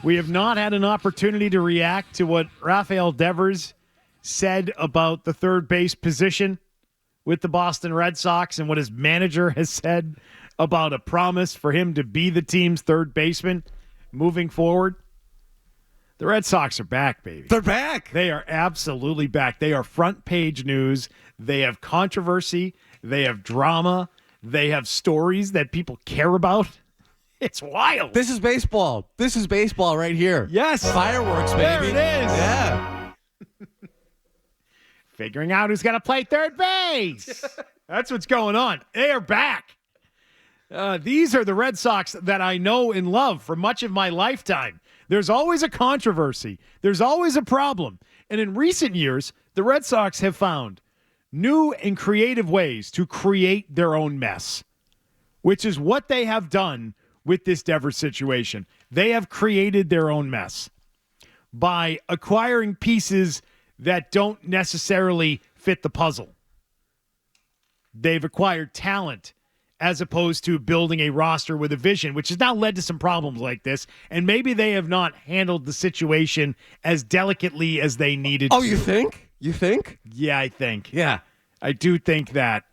We have not had an opportunity to react to what Rafael Devers said about the third base position with the Boston Red Sox and what his manager has said about a promise for him to be the team's third baseman moving forward. The Red Sox are back, baby. They're back. They are absolutely back. They are front page news. They have controversy. They have drama. They have stories that people care about. It's wild. This is baseball. This is baseball right here. Yes. Fireworks, baby. There it is. Yeah. Figuring out who's going to play third base. That's what's going on. They are back. These are the Red Sox that I know and love for much of my lifetime. There's always a controversy. There's always a problem. And in recent years, the Red Sox have found new and creative ways to create their own mess, which is what they have done with this Devers situation. They have created their own mess by acquiring pieces that don't necessarily fit the puzzle. They've acquired talent as opposed to building a roster with a vision, which has now led to some problems like this. And maybe they have not handled the situation as delicately as they needed to. Oh, you think? You think? Yeah, I think. Yeah. I do think that.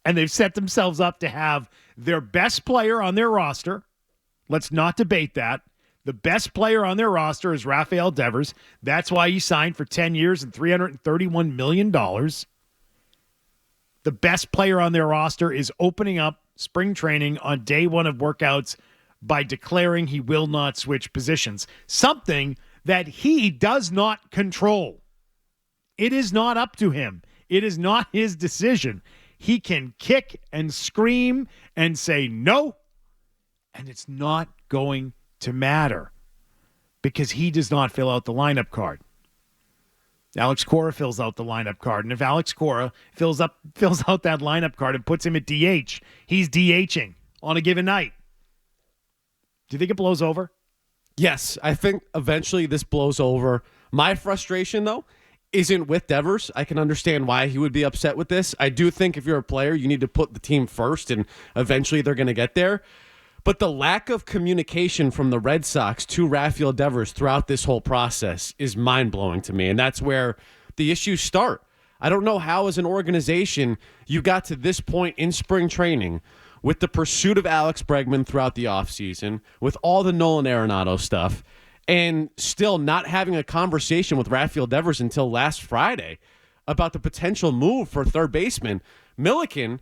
And they've set themselves up to have their best player on their roster. Let's not debate that. The best player on their roster is Rafael Devers. That's why he signed for 10 years and $331 million. The best player on their roster is opening up spring training on day one of workouts by declaring he will not switch positions, something that he does not control. It is not up to him. It is not his decision. He can kick and scream and say no, and it's not going to matter because he does not fill out the lineup card. Alex Cora fills out the lineup card, and if Alex Cora fills out that lineup card and puts him at DH, he's DHing on a given night. Do you think it blows over? Yes, I think eventually this blows over. My frustration, though, isn't with Devers. I can understand why he would be upset with this. I do think if you're a player, you need to put the team first, and eventually they're going to get there. But the lack of communication from the Red Sox to Rafael Devers throughout this whole process is mind-blowing to me, and that's where the issues start. I don't know how, as an organization, you got to this point in spring training with the pursuit of Alex Bregman throughout the offseason, with all the Nolan Arenado stuff, and still not having a conversation with Rafael Devers until last Friday about the potential move for third baseman. Milliken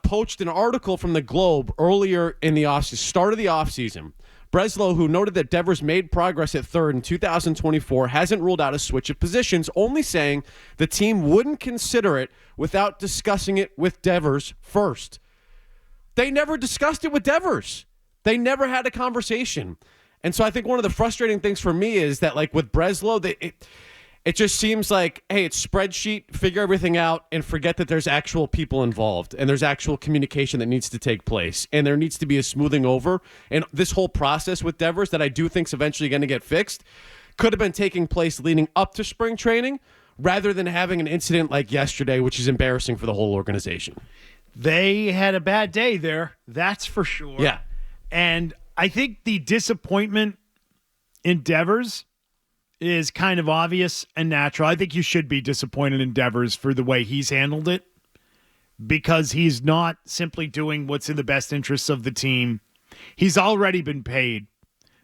poached an article from the Globe earlier in the offseason, start of the offseason. Breslow, who noted that Devers made progress at third in 2024, hasn't ruled out a switch of positions, only saying the team wouldn't consider it without discussing it with Devers first. They never discussed it with Devers. They never had a conversation. And so I think one of the frustrating things for me is that, like with Breslow, it just seems like, hey, it's spreadsheet, figure everything out, and forget that there's actual people involved and there's actual communication that needs to take place. And there needs to be a smoothing over. And this whole process with Devers that I do think is eventually going to get fixed could have been taking place leading up to spring training rather than having an incident like yesterday, which is embarrassing for the whole organization. They had a bad day there, that's for sure. Yeah. And I think the disappointment in Devers is kind of obvious and natural. I think you should be disappointed in Devers for the way he's handled it because he's not simply doing what's in the best interests of the team. He's already been paid.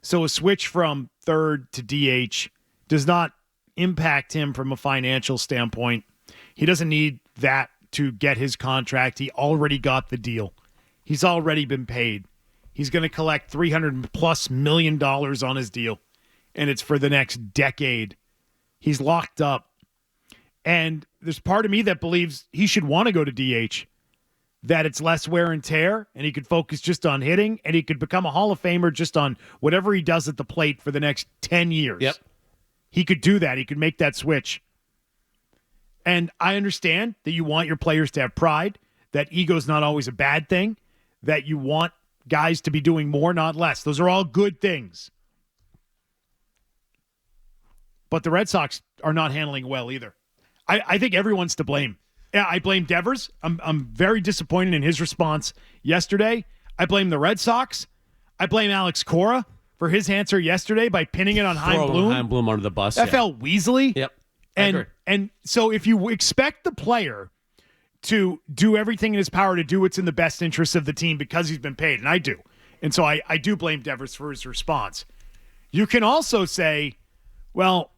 So a switch from third to DH does not impact him from a financial standpoint. He doesn't need that to get his contract. He already got the deal. He's already been paid. He's going to collect $300+ million on his deal, and it's for the next decade. He's locked up. And there's part of me that believes he should want to go to DH, that it's less wear and tear, and he could focus just on hitting, and he could become a Hall of Famer just on whatever he does at the plate for the next 10 years. Yep. He could do that. He could make that switch. And I understand that you want your players to have pride, that ego's not always a bad thing, that you want guys to be doing more, not less. Those are all good things. But the Red Sox are not handling well either. I think everyone's to blame. Yeah, I blame Devers. I'm very disappointed in his response yesterday. I blame the Red Sox. I blame Alex Cora for his answer yesterday by pinning it on Chaim Bloom. Chaim Bloom under the bus. That felt Weasley. Yep. I agree. And so if you expect the player to do everything in his power to do what's in the best interest of the team because he's been paid, and I do. And so I do blame Devers for his response. You can also say, well,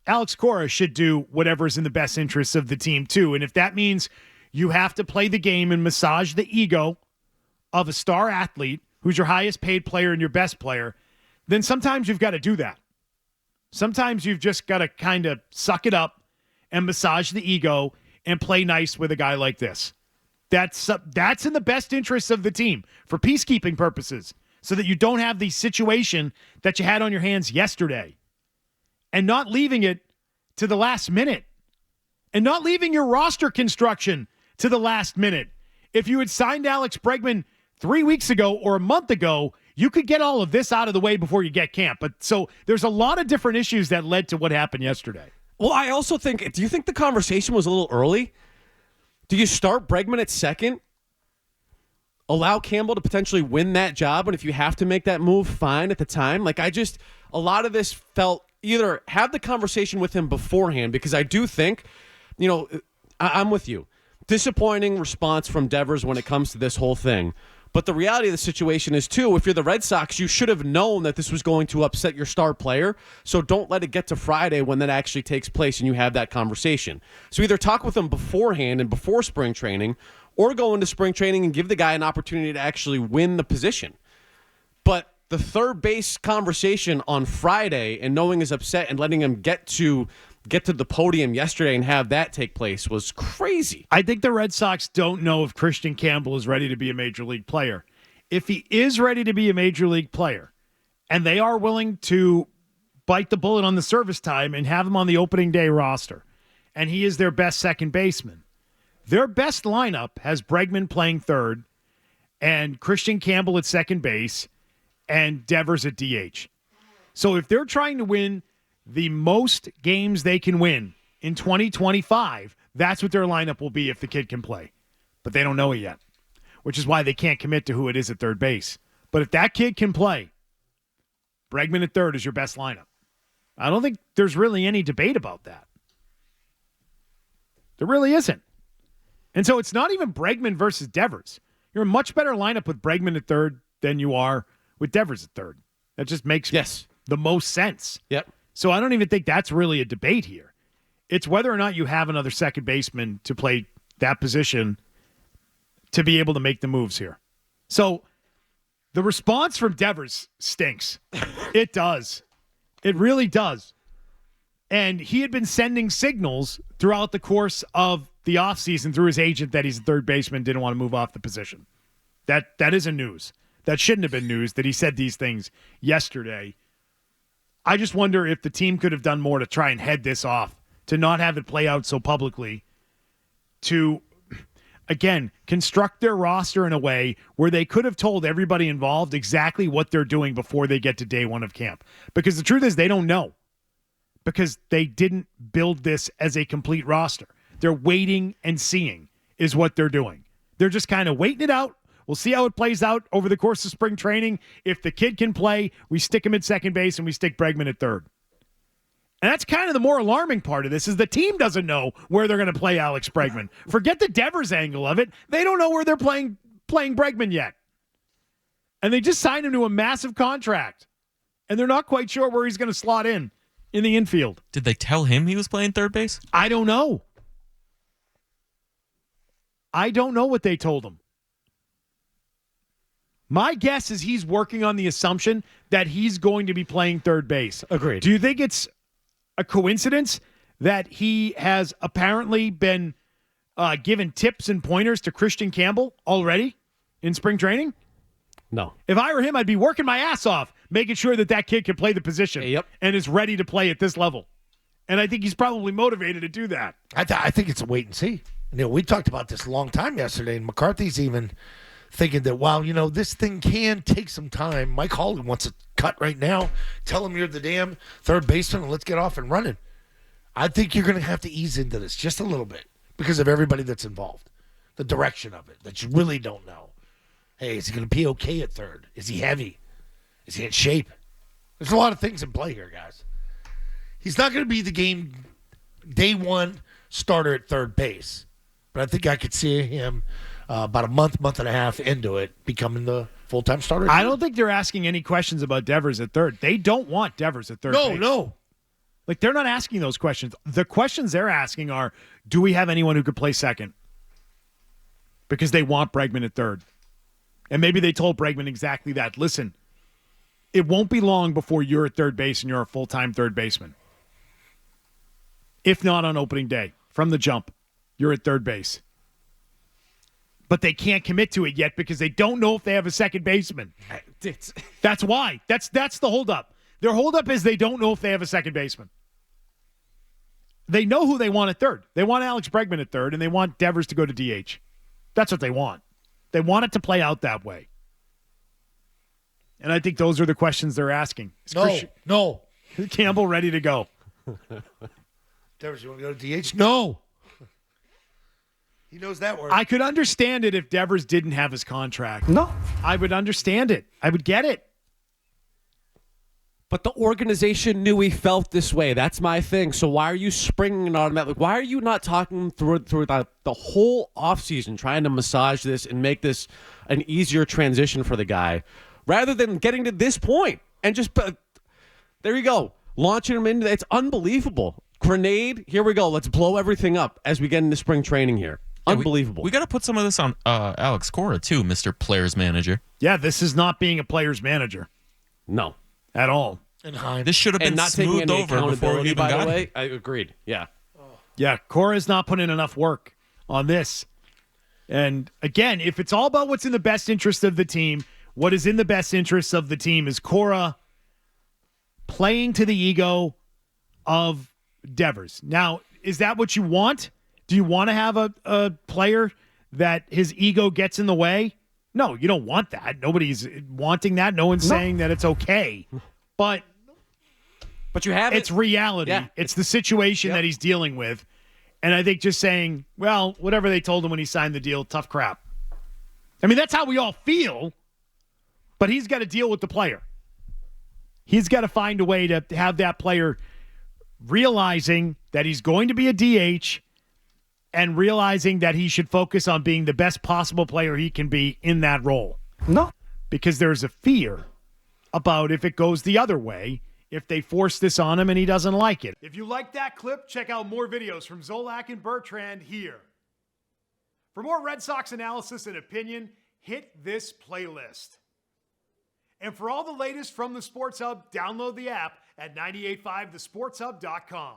Alex Cora should do whatever's in the best interest of the team too. And if that means you have to play the game and massage the ego of a star athlete who's your highest paid player and your best player, then sometimes you've got to do that. Sometimes you've just got to kind of suck it up and massage the ego and play nice with a guy like this. That's in the best interest of the team for peacekeeping purposes, so that you don't have the situation that you had on your hands yesterday, and not leaving it to the last minute, and not leaving your roster construction to the last minute. If you had signed Alex Bregman 3 weeks ago or a month ago, you could get all of this out of the way before you get camp. But so there's a lot of different issues that led to what happened yesterday. Well, I also think, do you think the conversation was a little early? Do you start Bregman at second? Allow Campbell to potentially win that job, and if you have to make that move, fine at the time. A lot of this felt either have the conversation with him beforehand, because I do think, I'm with you. Disappointing response from Devers when it comes to this whole thing. But the reality of the situation is, too, if you're the Red Sox, you should have known that this was going to upset your star player. So don't let it get to Friday when that actually takes place and you have that conversation. So either talk with him beforehand and before spring training, or go into spring training and give the guy an opportunity to actually win the position. But the third base conversation on Friday and knowing he's upset and letting him get to the podium yesterday and have that take place was crazy. I think the Red Sox don't know if Christian Campbell is ready to be a major league player. If he is ready to be a major league player, and they are willing to bite the bullet on the service time and have him on the opening day roster, and he is their best second baseman, their best lineup has Bregman playing third and Christian Campbell at second base and Devers at DH. So if they're trying to win the most games they can win in 2025, that's what their lineup will be if the kid can play. But they don't know it yet, which is why they can't commit to who it is at third base. But if that kid can play, Bregman at third is your best lineup. I don't think there's really any debate about that. There really isn't. And so it's not even Bregman versus Devers. You're a much better lineup with Bregman at third than you are with Devers at third. That just makes the most sense. Yep. So I don't even think that's really a debate here. It's whether or not you have another second baseman to play that position to be able to make the moves here. So the response from Devers stinks. It does. It really does. And he had been sending signals throughout the course of the offseason through his agent that he's a third baseman, didn't want to move off the position. That isn't news. That shouldn't have been news that he said these things yesterday. I just wonder if the team could have done more to try and head this off, to not have it play out so publicly, to, again, construct their roster in a way where they could have told everybody involved exactly what they're doing before they get to day one of camp. Because the truth is they don't know, because they didn't build this as a complete roster. They're waiting and seeing is what they're doing. They're just kind of waiting it out. We'll see how it plays out over the course of spring training. If the kid can play, we stick him at second base and we stick Bregman at third. And that's kind of the more alarming part of this, is the team doesn't know where they're going to play Alex Bregman. Forget the Devers angle of it. They don't know where they're playing Bregman yet. And they just signed him to a massive contract. And they're not quite sure where he's going to slot in the infield. Did they tell him he was playing third base? I don't know. I don't know what they told him. My guess is he's working on the assumption that he's going to be playing third base. Agreed. Do you think it's a coincidence that he has apparently been given tips and pointers to Christian Campbell already in spring training? No. If I were him, I'd be working my ass off, making sure that kid can play the position and is ready to play at this level. And I think he's probably motivated to do that. I think it's a wait and see. We talked about this a long time yesterday, and McCarthy's even thinking that, wow, this thing can take some time. Mike Hawley wants a cut right now. Tell him you're the damn third baseman and let's get off and running. I think you're going to have to ease into this just a little bit because of everybody that's involved, the direction of it that you really don't know. Hey, is he going to be okay at third? Is he heavy? Is he in shape? There's a lot of things in play here, guys. He's not going to be the game day one starter at third base. But I think I could see him about a month and a half into it becoming the full-time starter. I don't think they're asking any questions about Devers at third. They don't want Devers at third base. No. Like, they're not asking those questions. The questions they're asking are, do we have anyone who could play second? Because they want Bregman at third. And maybe they told Bregman exactly that. Listen, it won't be long before you're at third base and you're a full-time third baseman. If not on opening day, from the jump, you're at third base. But they can't commit to it yet because they don't know if they have a second baseman. That's why. That's the holdup. Their holdup is they don't know if they have a second baseman. They know who they want at third. They want Alex Bregman at third, and they want Devers to go to DH. That's what they want. They want it to play out that way. And I think those are the questions they're asking. No. Campbell ready to go. Devers, you want to go to DH? No. He knows that word. I could understand it if Devers didn't have his contract. No. I would understand it. I would get it. But the organization knew he felt this way. That's my thing. So why are you springing it on him? Like, why are you not talking through the whole offseason, trying to massage this and make this an easier transition for the guy, rather than getting to this point and just there you go, launching him into it's unbelievable. Grenade, here we go. Let's blow everything up as we get into spring training here. Unbelievable. We got to put some of this on Alex Cora, too, Mr. Players Manager. Yeah, this is not being a player's manager No. at all. and Heim. This should have And been not taking smoothed any over before we accountability, even by the got way. here. I agreed. Yeah. Yeah, Cora's not putting enough work on this. And again, if it's all about what's in the best interest of the team, what is in the best interest of the team is Cora playing to the ego of Devers. Now, is that what you want? Do you want to have a player that his ego gets in the way? No, you don't want that. Nobody's wanting that. No one's saying that it's okay. But you have it's reality. Yeah. It's the situation that he's dealing with. And I think just saying, well, whatever they told him when he signed the deal, tough crap. I mean, that's how we all feel. But he's got to deal with the player. He's got to find a way to have that player realizing that he's going to be a DH and realizing that he should focus on being the best possible player he can be in that role. No. Because there's a fear about if it goes the other way, if they force this on him and he doesn't like it. If you like that clip, check out more videos from Zolak and Bertrand here. For more Red Sox analysis and opinion, hit this playlist. And for all the latest from the Sports Hub, download the app at 985thesportshub.com.